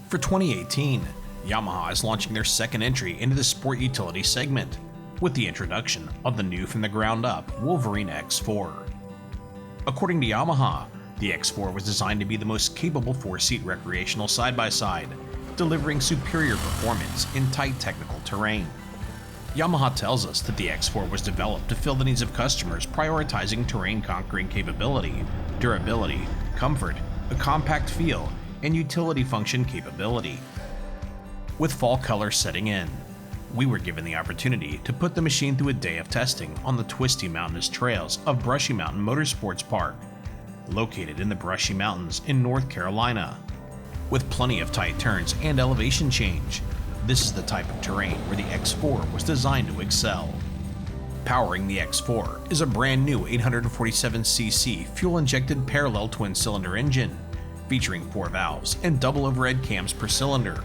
For 2018, Yamaha is launching their second entry into the sport utility segment with the introduction of the new from the ground up Wolverine X4. According to Yamaha, the X4 was designed to be the most capable 4-seat recreational side-by-side, delivering superior performance in tight technical terrain. Yamaha tells us that the X4 was developed to fill the needs of customers prioritizing terrain-conquering capability, durability, comfort, a compact feel, and utility function capability. With fall color setting in, we were given the opportunity to put the machine through a day of testing on the twisty mountainous trails of Brushy Mountain Motorsports Park, located in the Brushy Mountains in North Carolina. With plenty of tight turns and elevation change, this is the type of terrain where the X4 was designed to excel. Powering the X4 is a brand new 847cc fuel-injected parallel twin-cylinder engine, featuring 4 valves and double overhead cams per cylinder.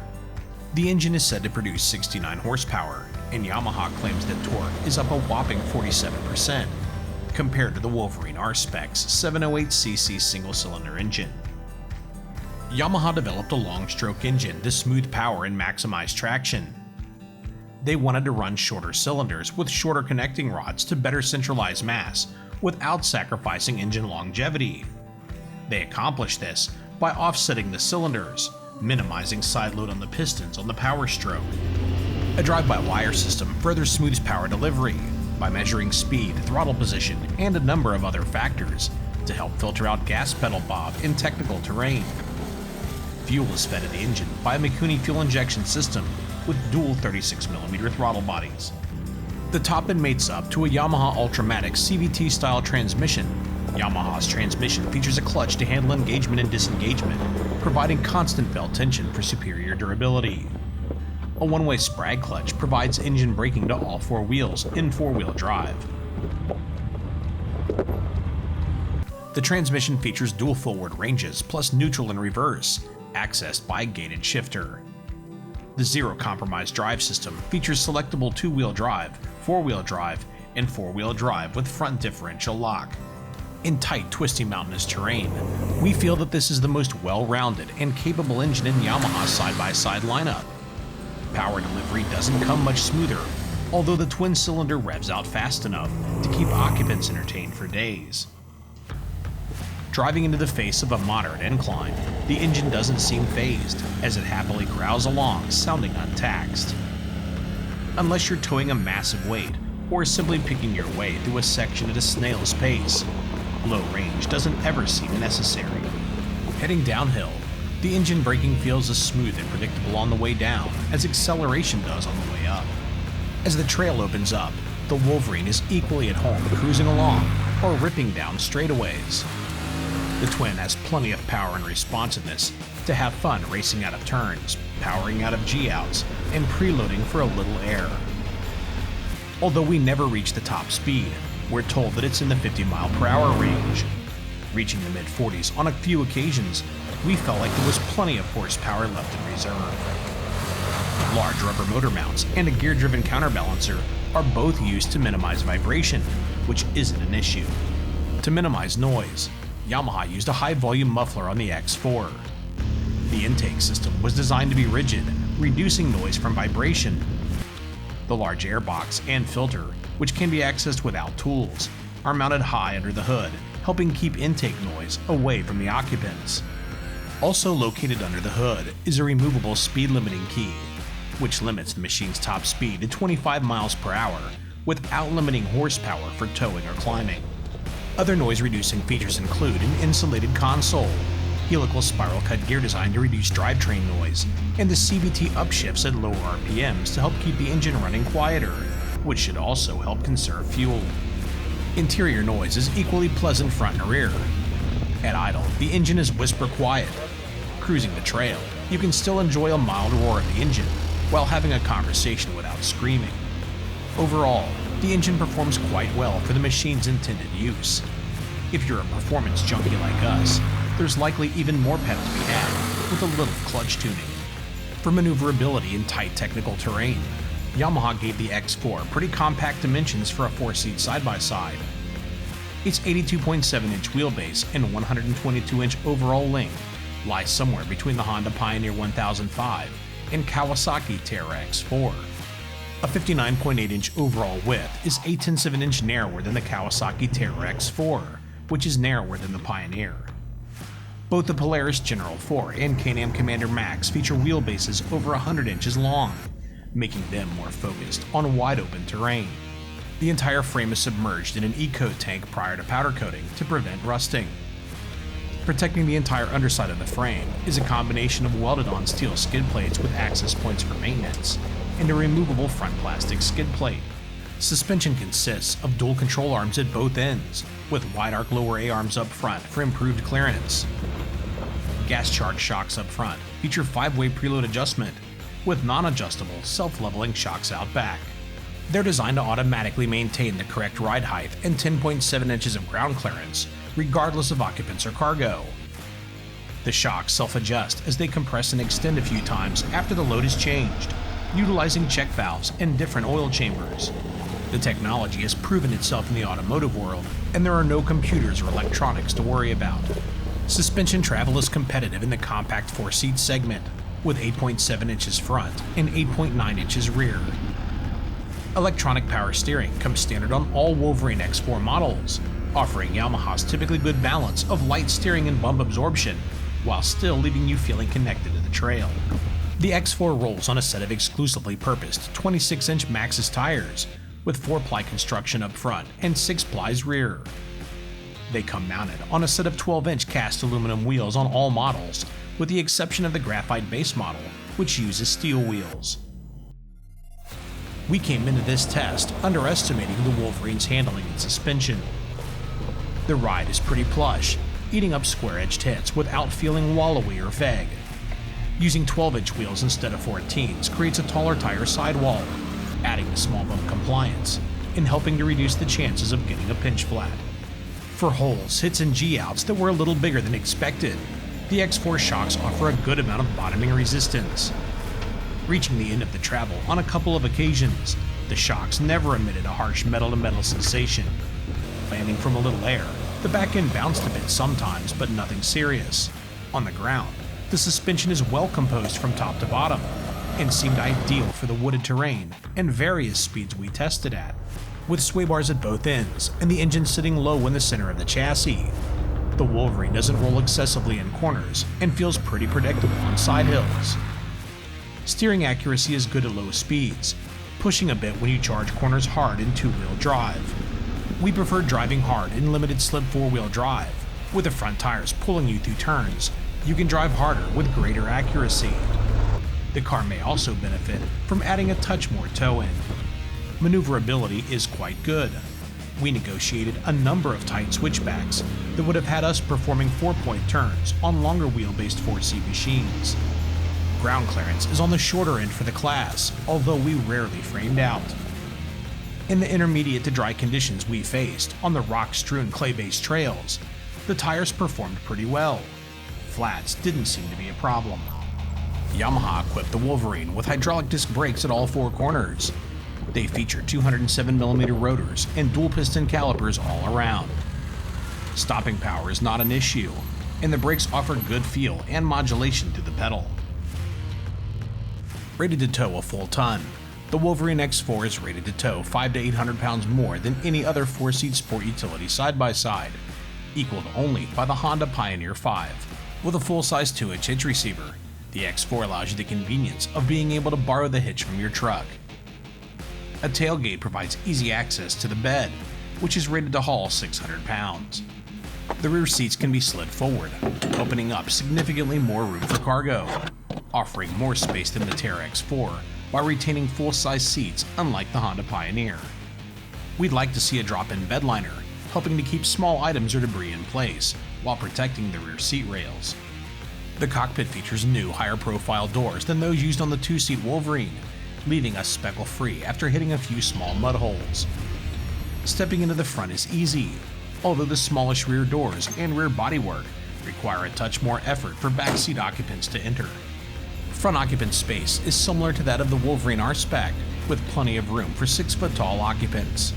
The engine is said to produce 69 horsepower, and Yamaha claims that torque is up a whopping 47%, compared to the Wolverine R-Spec's 708cc single-cylinder engine. Yamaha developed a long-stroke engine to smooth power and maximize traction. They wanted to run shorter cylinders with shorter connecting rods to better centralize mass without sacrificing engine longevity. They accomplished this by offsetting the cylinders, minimizing side load on the pistons on the power stroke. A drive-by-wire system further smooths power delivery by measuring speed, throttle position, and a number of other factors to help filter out gas pedal bob in technical terrain. Fuel is fed to the engine by a Mikuni fuel injection system with dual 36mm throttle bodies. The top end mates up to a Yamaha Ultramatic CVT-style transmission. Yamaha's transmission features a clutch to handle engagement and disengagement, providing constant belt tension for superior durability. A one-way sprag clutch provides engine braking to all 4 wheels in 4-wheel drive. The transmission features dual forward ranges plus neutral and reverse, accessed by a gated shifter. The Zero Compromise drive system features selectable 2-wheel drive, 4-wheel drive, and 4-wheel drive with front differential lock. In tight, twisty mountainous terrain, we feel that this is the most well-rounded and capable engine in Yamaha's side-by-side lineup. Power delivery doesn't come much smoother, although the twin-cylinder revs out fast enough to keep occupants entertained for days. Driving into the face of a moderate incline, the engine doesn't seem phased, as it happily growls along, sounding untaxed. Unless you're towing a massive weight, or simply picking your way through a section at a snail's pace, low range doesn't ever seem necessary. Heading downhill, the engine braking feels as smooth and predictable on the way down as acceleration does on the way up. As the trail opens up, the Wolverine is equally at home cruising along or ripping down straightaways. The twin has plenty of power and responsiveness to have fun racing out of turns, powering out of G-outs, and preloading for a little air. Although we never reach the top speed, we're told that it's in the 50-mile-per-hour range. Reaching the mid-40s on a few occasions, we felt like there was plenty of horsepower left in reserve. Large rubber motor mounts and a gear-driven counterbalancer are both used to minimize vibration, which isn't an issue. To minimize noise, Yamaha used a high-volume muffler on the X4. The intake system was designed to be rigid, reducing noise from vibration. The large airbox and filter, which can be accessed without tools, are mounted high under the hood, helping keep intake noise away from the occupants. Also located under the hood is a removable speed limiting key, which limits the machine's top speed to 25 miles per hour without limiting horsepower for towing or climbing. Other noise-reducing features include an insulated console, helical spiral cut gear design to reduce drivetrain noise, and the CVT upshifts at lower RPMs to help keep the engine running quieter, which should also help conserve fuel. Interior noise is equally pleasant front and rear. At idle, the engine is whisper quiet. Cruising the trail, you can still enjoy a mild roar of the engine while having a conversation without screaming. Overall, the engine performs quite well for the machine's intended use. If you're a performance junkie like us, there's likely even more pep to be had with a little clutch tuning. For maneuverability in tight technical terrain, Yamaha gave the X4 pretty compact dimensions for a 4-seat side-by-side. Its 82.7-inch wheelbase and 122-inch overall length lies somewhere between the Honda Pioneer 1005 and Kawasaki Terra X4. A 59.8-inch overall width is 0.8 of an inch narrower than the Kawasaki Terra X4, which is narrower than the Pioneer. Both the Polaris General 4 and Can-Am Commander Max feature wheelbases over 100 inches long, making them more focused on wide-open terrain. The entire frame is submerged in an E-coat tank prior to powder coating to prevent rusting. Protecting the entire underside of the frame is a combination of welded-on steel skid plates with access points for maintenance, and a removable front plastic skid plate. Suspension consists of dual control arms at both ends, with wide-arc lower A-arms up front for improved clearance. Gas-charged shocks up front feature 5-way preload adjustment, with non-adjustable, self-leveling shocks out back. They're designed to automatically maintain the correct ride height and 10.7 inches of ground clearance, regardless of occupants or cargo. The shocks self-adjust as they compress and extend a few times after the load is changed, utilizing check valves and different oil chambers. The technology has proven itself in the automotive world, and there are no computers or electronics to worry about. Suspension travel is competitive in the compact 4-seat segment, with 8.7 inches front and 8.9 inches rear. Electronic power steering comes standard on all Wolverine X4 models, offering Yamaha's typically good balance of light steering and bump absorption, while still leaving you feeling connected to the trail. The X4 rolls on a set of exclusively purposed 26-inch Maxxis tires, with 4-ply construction up front and 6 plies rear. They come mounted on a set of 12-inch cast aluminum wheels on all models, with the exception of the graphite base model, which uses steel wheels. We came into this test underestimating the Wolverine's handling and suspension. The ride is pretty plush, eating up square-edged hits without feeling wallowy or vague. Using 12-inch wheels instead of 14s creates a taller tire sidewall, adding to small bump compliance, and helping to reduce the chances of getting a pinch flat. For holes, hits, and G-outs that were a little bigger than expected, the X4 shocks offer a good amount of bottoming resistance. Reaching the end of the travel on a couple of occasions, the shocks never emitted a harsh metal-to-metal sensation. Landing from a little air, the back end bounced a bit sometimes, but nothing serious. On the ground, the suspension is well composed from top to bottom, and seemed ideal for the wooded terrain and various speeds we tested at, with sway bars at both ends and the engine sitting low in the center of the chassis. The Wolverine doesn't roll excessively in corners and feels pretty predictable on side hills. Steering accuracy is good at low speeds, pushing a bit when you charge corners hard in 2-wheel drive. We prefer driving hard in limited slip 4-wheel drive. With the front tires pulling you through turns, you can drive harder with greater accuracy. The car may also benefit from adding a touch more toe in. Maneuverability is quite good. We negotiated a number of tight switchbacks that would have had us performing 4-point turns on longer wheel-based 4-seat machines. Ground clearance is on the shorter end for the class, although we rarely framed out. In the intermediate to dry conditions we faced on the rock-strewn clay-based trails, the tires performed pretty well. Flats didn't seem to be a problem. Yamaha equipped the Wolverine with hydraulic disc brakes at all 4 corners. They feature 207mm rotors and dual-piston calipers all around. Stopping power is not an issue, and the brakes offer good feel and modulation through the pedal. Rated to tow a full ton, the Wolverine X4 is rated to tow 500 to 800 pounds more than any other 4-seat sport utility side-by-side, equaled only by the Honda Pioneer 5. With a full-size 2-inch hitch receiver, the X4 allows you the convenience of being able to borrow the hitch from your truck. A tailgate provides easy access to the bed, which is rated to haul 600 pounds. The rear seats can be slid forward, opening up significantly more room for cargo, offering more space than the Terra X4 while retaining full-size seats unlike the Honda Pioneer. We'd like to see a drop-in bed liner, helping to keep small items or debris in place while protecting the rear seat rails. The cockpit features new, higher-profile doors than those used on the 2-seat Wolverine, leaving us speckle-free after hitting a few small mud holes. Stepping into the front is easy, although the smallish rear doors and rear bodywork require a touch more effort for backseat occupants to enter. Front occupant space is similar to that of the Wolverine R-Spec, with plenty of room for 6-foot-tall occupants.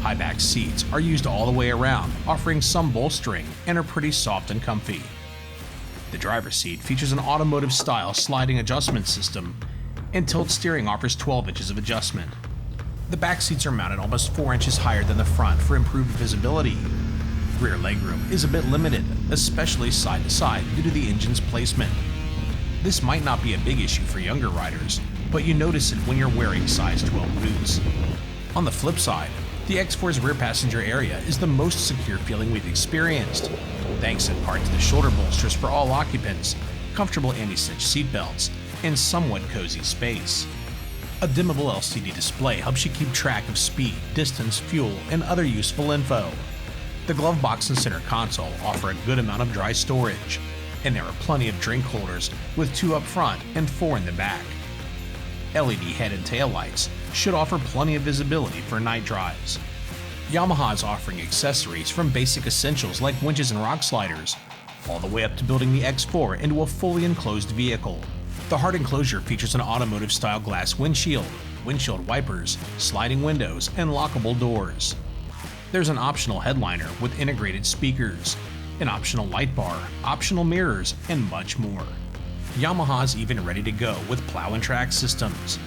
High-back seats are used all the way around, offering some bolstering and are pretty soft and comfy. The driver's seat features an automotive-style sliding adjustment system, and tilt steering offers 12 inches of adjustment. The back seats are mounted almost 4 inches higher than the front for improved visibility. Rear legroom is a bit limited, especially side to side due to the engine's placement. This might not be a big issue for younger riders, but you notice it when you're wearing size 12 boots. On the flip side, the X4's rear passenger area is the most secure feeling we've experienced, thanks in part to the shoulder bolsters for all occupants, comfortable anti-cinch seatbelts, and somewhat cozy space. A dimmable LCD display helps you keep track of speed, distance, fuel, and other useful info. The glove box and center console offer a good amount of dry storage, and there are plenty of drink holders with 2 up front and 4 in the back. LED head and tail lights should offer plenty of visibility for night drives. Yamaha is offering accessories from basic essentials like winches and rock sliders, all the way up to building the X4 into a fully enclosed vehicle. The hard enclosure features an automotive-style glass windshield, windshield wipers, sliding windows, and lockable doors. There's an optional headliner with integrated speakers, an optional light bar, optional mirrors, and much more. Yamaha's even ready to go with plow and track systems.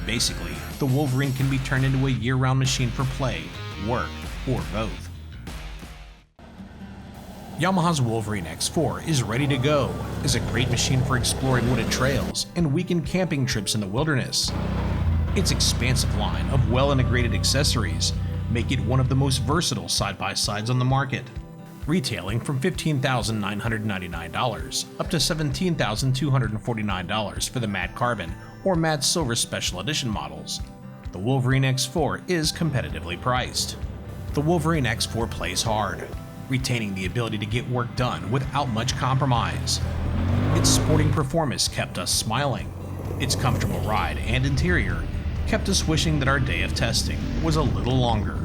Basically, the Wolverine can be turned into a year-round machine for play, work, or both. Yamaha's Wolverine X4 is ready to go as a great machine for exploring wooded trails and weekend camping trips in the wilderness. Its expansive line of well-integrated accessories make it one of the most versatile side-by-sides on the market, retailing from $15,999 up to $17,249 for the matte carbon or matte silver special edition models. The Wolverine X4 is competitively priced. The Wolverine X4 plays hard, retaining the ability to get work done without much compromise. Its sporting performance kept us smiling. Its comfortable ride and interior kept us wishing that our day of testing was a little longer.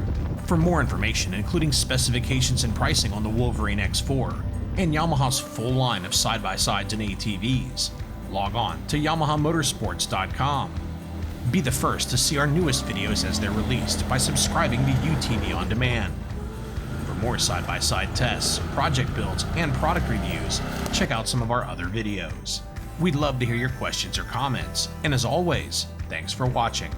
For more information, including specifications and pricing on the Wolverine X4 and Yamaha's full line of side-by-sides and ATVs, log on to yamahamotorsports.com. Be the first to see our newest videos as they're released by subscribing to UTV On Demand. For more side-by-side tests, project builds, and product reviews, check out some of our other videos. We'd love to hear your questions or comments, and as always, thanks for watching.